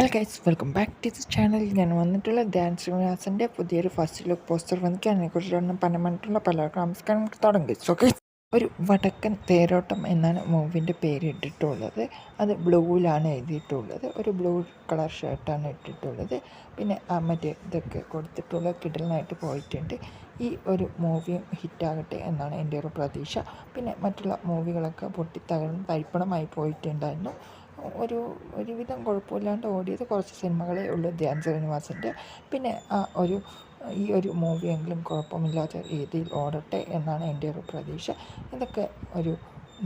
Hello guys, welcome back to the channel. ഞാൻ വന്നിട്ടുള്ള ധ്യാൻ ശ്രീനിവാസൻ്റെ പുതിയൊരു ഫസ്റ്റ് ലുക്ക് പോസ്റ്റർ വന്നിട്ട് അതിനെക്കുറിച്ചുള്ള പനമണിട്ടുള്ള പലർക്കും നമസ്കാരം തുടങ്ങി. സോ ഗൈസ്, ഒരു വടക്കൻ തേരോട്ടം എന്നാണ് മൂവിൻ്റെ പേര് ഇട്ടിട്ടുള്ളത്. അത് ബ്ലൂവിലാണ് എഴുതിയിട്ടുള്ളത്. ഒരു ബ്ലൂ കളർ ഷർട്ടാണ് ഇട്ടിട്ടുള്ളത്. പിന്നെ മറ്റേ ഇതൊക്കെ കൊടുത്തിട്ടുള്ള കിടലിനായിട്ട് പോയിട്ടുണ്ട്. ഈ ഒരു മൂവിയും ഹിറ്റാകട്ടെ എന്നാണ് എൻ്റെ ഒരു പ്രതീക്ഷ. പിന്നെ മറ്റുള്ള മൂവികളൊക്കെ പൊട്ടിത്തകർന്ന് തരിപ്പണമായി പോയിട്ടുണ്ടായിരുന്നു. ഒരുവിധം കുഴപ്പമില്ലാണ്ട് ഓടിയത് കുറച്ച് സിനിമകളേ ഉള്ളൂ ധ്യാൻ ശ്രീനിവാസൻ്റെ. പിന്നെ ഈ ഒരു മൂവിയെങ്കിലും കുഴപ്പമില്ലാത്ത രീതിയിൽ ഓടട്ടെ എന്നാണ് എൻ്റെ ഒരു പ്രതീക്ഷ. ഇതൊക്കെ ഒരു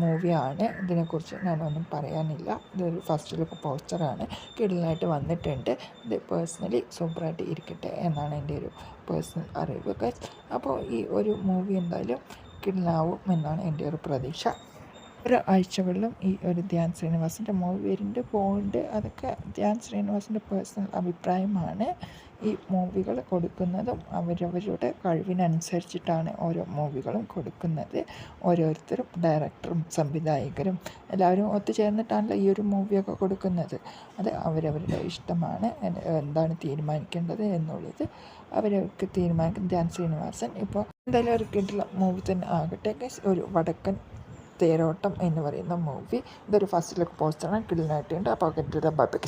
മൂവിയാണ്, ഇതിനെക്കുറിച്ച് ഞാനൊന്നും പറയാനില്ല. ഇതൊരു ഫസ്റ്റ് ലുക്ക് പോസ്റ്ററാണ്, കിടിലനായിട്ട് വന്നിട്ടുണ്ട്. ഇത് പേഴ്സണലി സൂപ്പറായിട്ട് ഇരിക്കട്ടെ എന്നാണ് എൻ്റെ ഒരു പേഴ്സണൽ അറിവ്. അപ്പോൾ ഈ ഒരു മൂവി എന്തായാലും കിടിലനാവും എന്നാണ് എൻ്റെ ഒരു പ്രതീക്ഷ. ആഴ്ചകളിലും ഈ ഒരു ധ്യാൻ ശ്രീനിവാസൻ്റെ മൂവി വരുന്നുണ്ട് പോകുന്നുണ്ട്. അതൊക്കെ ധ്യാൻ ശ്രീനിവാസൻ്റെ പേഴ്സണൽ അഭിപ്രായമാണ്. ഈ മൂവികൾ കൊടുക്കുന്നതും അവരവരുടെ കഴിവിനനുസരിച്ചിട്ടാണ് ഓരോ മൂവികളും കൊടുക്കുന്നത്. ഓരോരുത്തരും ഡയറക്ടറും സംവിധായകരും എല്ലാവരും ഒത്തുചേർന്നിട്ടാണല്ലോ ഈ ഒരു മൂവിയൊക്കെ കൊടുക്കുന്നത്. അത് അവരവരുടെ ഇഷ്ടമാണ്. എന്താണ് തീരുമാനിക്കേണ്ടത് എന്നുള്ളത് അവരവർക്ക് തീരുമാനിക്കും. ധ്യാൻ ശ്രീനിവാസൻ ഇപ്പോൾ എന്തായാലും ഒരു കിട്ടുള്ള മൂവി തന്നെ ആകട്ടെ. ഒരു വടക്കൻ തേരോട്ടം എന്ന് പറയുന്ന മൂവി, ഇതൊരു ഫസ്റ്റ് ലുക്ക് പോസ്റ്ററാണ്, കിടിലനായിട്ടുണ്ട്. അപ്പോൾ ബൈ ബൈ.